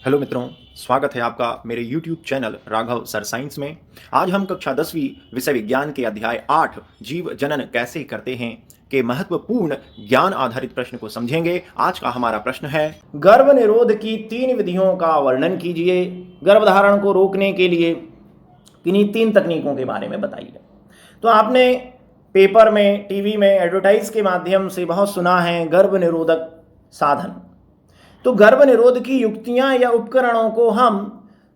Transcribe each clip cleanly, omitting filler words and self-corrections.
Hello मित्रों, स्वागत है आपका मेरे YouTube channel Raghav sir science में। आज हम कक्षा 10वीं विषय विज्ञान के अध्याय 8 जीव जनन कैसे करते हैं के महत्वपूर्ण ज्ञान आधारित प्रश्न को समझेंगे। आज का हमारा प्रश्न है, गर्भ निरोध की 3 विधियों का वर्णन कीजिए। गर्भधारण को रोकने के लिए किन्हीं 3 तकनीकों के बारे में बताइए। तो आपने पेपर में, टीवी में, एडवर्टाइज के माध्यम से बहुत सुना है गर्भ निरोधक साधन। तो गर्भ निरोध की युक्तियां या उपकरणों को हम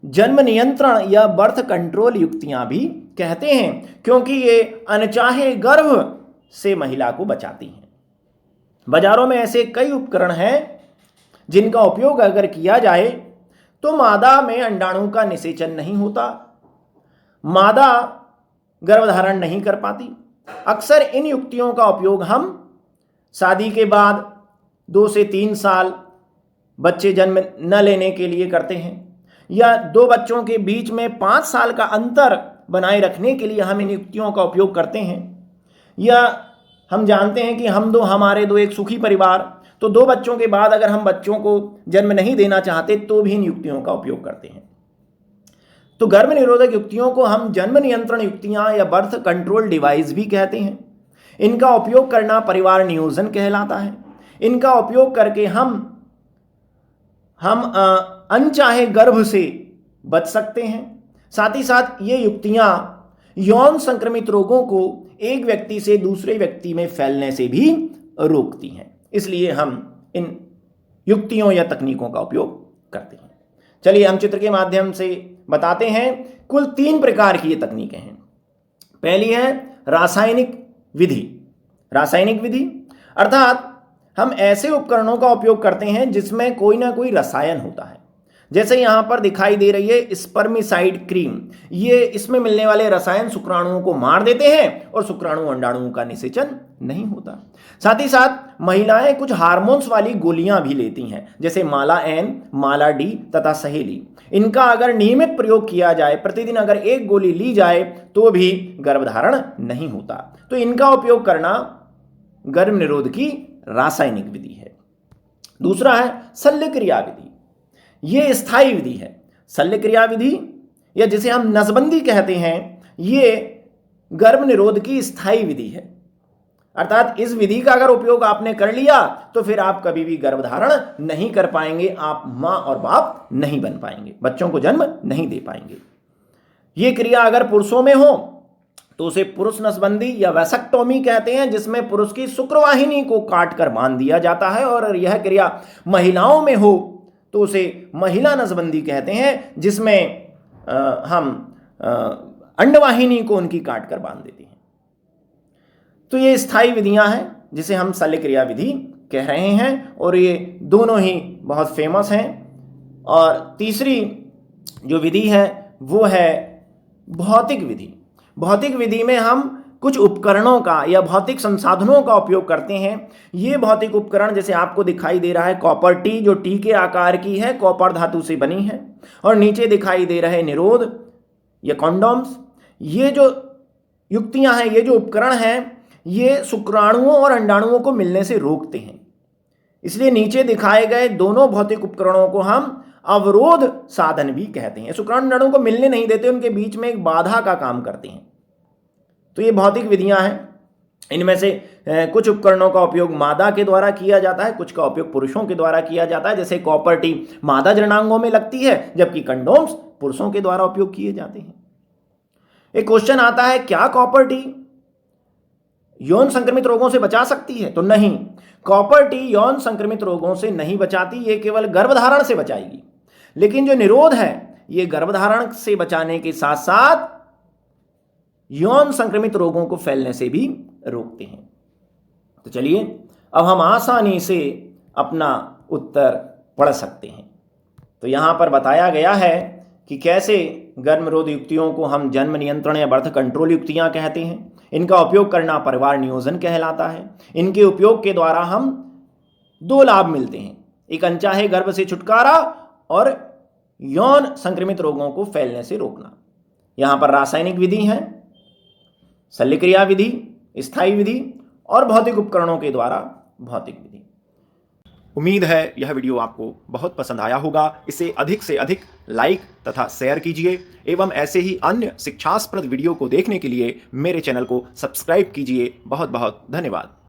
जन्म नियंत्रण या बर्थ कंट्रोल युक्तियां भी कहते हैं, क्योंकि ये अनचाहे गर्भ से महिला को बचाती हैं। बाजारों में ऐसे कई उपकरण हैं जिनका उपयोग अगर किया जाए तो मादा में अंडाणु का निषेचन नहीं होता, मादा गर्भधारण नहीं कर पाती। अक्सर इन युक्तियों का उपयोग हम शादी के बाद 2 से 3 साल बच्चे जन्म न लेने के लिए करते हैं, या 2 बच्चों के बीच में 5 साल का अंतर बनाए रखने के लिए हम इन युक्तियों का उपयोग करते हैं। या हम जानते हैं कि हमारे दो एक सुखी परिवार, तो 2 बच्चों के बाद अगर हम बच्चों को जन्म नहीं देना चाहते तो भी इन युक्तियों का उपयोग करते हैं। तो गर्भ निरोधक युक्तियों को हम जन्म नियंत्रण युक्तियां या बर्थ कंट्रोल डिवाइस भी कहते हैं। इनका उपयोग करना परिवार नियोजन कहलाता है। इनका उपयोग करके हम अनचाहे गर्भ से बच सकते हैं। साथ ही साथ ये युक्तियां यौन संक्रमित रोगों को एक व्यक्ति से दूसरे व्यक्ति में फैलने से भी रोकती हैं। इसलिए हम इन युक्तियों या तकनीकों का उपयोग करते हैं। चलिए हम चित्र के माध्यम से बताते हैं। कुल 3 प्रकार की ये तकनीकें हैं। पहली है रासायनिक विधि। रासायनिक विधि अर्थात हम ऐसे उपकरणों का उपयोग करते हैं जिसमें कोई ना कोई रसायन होता है। जैसे यहां पर दिखाई दे रही है स्पर्मिसाइड क्रीम। ये इसमें मिलने वाले रसायन शुक्राणुओं को मार देते हैं और शुक्राणु अंडाणुओं का निषेचन नहीं होता। साथ ही साथ महिलाएं कुछ हार्मोन्स वाली गोलियां भी लेती हैं, जैसे माला एन, माला डी तथा सहेली। इनका अगर नियमित प्रयोग किया जाए, प्रतिदिन अगर 1 गोली ली जाए तो भी गर्भधारण नहीं होता। तो इनका उपयोग करना गर्भ निरोध की रासायनिक विधि है। दूसरा है शल्य क्रिया विधि। यह स्थायी विधि है। शल्य क्रिया विधि या जिसे हम नसबंदी कहते हैं, यह गर्भ निरोध की स्थायी विधि है। अर्थात इस विधि का अगर उपयोग आपने कर लिया तो फिर आप कभी भी गर्भधारण नहीं कर पाएंगे, आप मां और बाप नहीं बन पाएंगे, बच्चों को जन्म नहीं दे पाएंगे। यह क्रिया अगर पुरुषों में हो तो उसे पुरुष नसबंदी या वैसेक्टोमी कहते हैं, जिसमें पुरुष की शुक्रवाहिनी को काटकर बांध दिया जाता है। और यह क्रिया महिलाओं में हो तो उसे महिला नसबंदी कहते हैं, जिसमें हम अंडवाहिनी को उनकी काटकर बांध देते हैं। तो ये स्थायी विधियां हैं जिसे हम शल्य क्रिया विधि कह रहे हैं, और ये दोनों ही बहुत फेमस हैं। और तीसरी जो विधि है वो है भौतिक विधि। भौतिक विधि में हम कुछ उपकरणों का या भौतिक संसाधनों का उपयोग करते हैं। ये भौतिक उपकरण जैसे आपको दिखाई दे रहा है कॉपर टी, जो टी के आकार की है, कॉपर धातु से बनी है। और नीचे दिखाई दे रहे निरोध या कॉन्डोम्स। ये जो युक्तियां हैं, ये जो उपकरण हैं, ये शुक्राणुओं और अंडाणुओं को मिलने से रोकते हैं। इसलिए नीचे दिखाए गए दोनों भौतिक उपकरणों को हम अवरोध साधन भी कहते हैं। शुक्राणु अंडाणुओं को मिलने नहीं देते, उनके बीच में एक बाधा का काम करते हैं। तो ये भौतिक विधियां हैं। इनमें से कुछ उपकरणों का उपयोग मादा के द्वारा किया जाता है, कुछ का उपयोग पुरुषों के द्वारा किया जाता है। जैसे कॉपर टी मादा जननांगों में लगती है, जबकि कंडोम्स पुरुषों के द्वारा उपयोग किए जाते हैं। एक क्वेश्चन आता है, क्या कॉपर टी यौन संक्रमित रोगों से बचा सकती है? तो नहीं, कॉपर टी यौन संक्रमित रोगों से नहीं बचाती, ये केवल गर्भधारण से बचाएगी। लेकिन जो निरोध है ये गर्भधारण से बचाने के साथ साथ यौन संक्रमित रोगों को फैलने से भी रोकते हैं। तो चलिए अब हम आसानी से अपना उत्तर पढ़ सकते हैं। तो यहां पर बताया गया है कि कैसे गर्भ निरोध युक्तियों को हम जन्म नियंत्रण या बर्थ कंट्रोल युक्तियां कहते हैं। इनका उपयोग करना परिवार नियोजन कहलाता है। इनके उपयोग के द्वारा हम 2 लाभ मिलते हैं, एक अनचाहे गर्भ से छुटकारा और यौन संक्रमित रोगों को फैलने से रोकना। यहां पर रासायनिक विधि है, शल्य क्रिया विधि, स्थायी विधि और भौतिक उपकरणों के द्वारा भौतिक विधि। उम्मीद है यह वीडियो आपको बहुत पसंद आया होगा। इसे अधिक से अधिक लाइक तथा शेयर कीजिए एवं ऐसे ही अन्य शिक्षास्प्रद वीडियो को देखने के लिए मेरे चैनल को सब्सक्राइब कीजिए। बहुत बहुत धन्यवाद।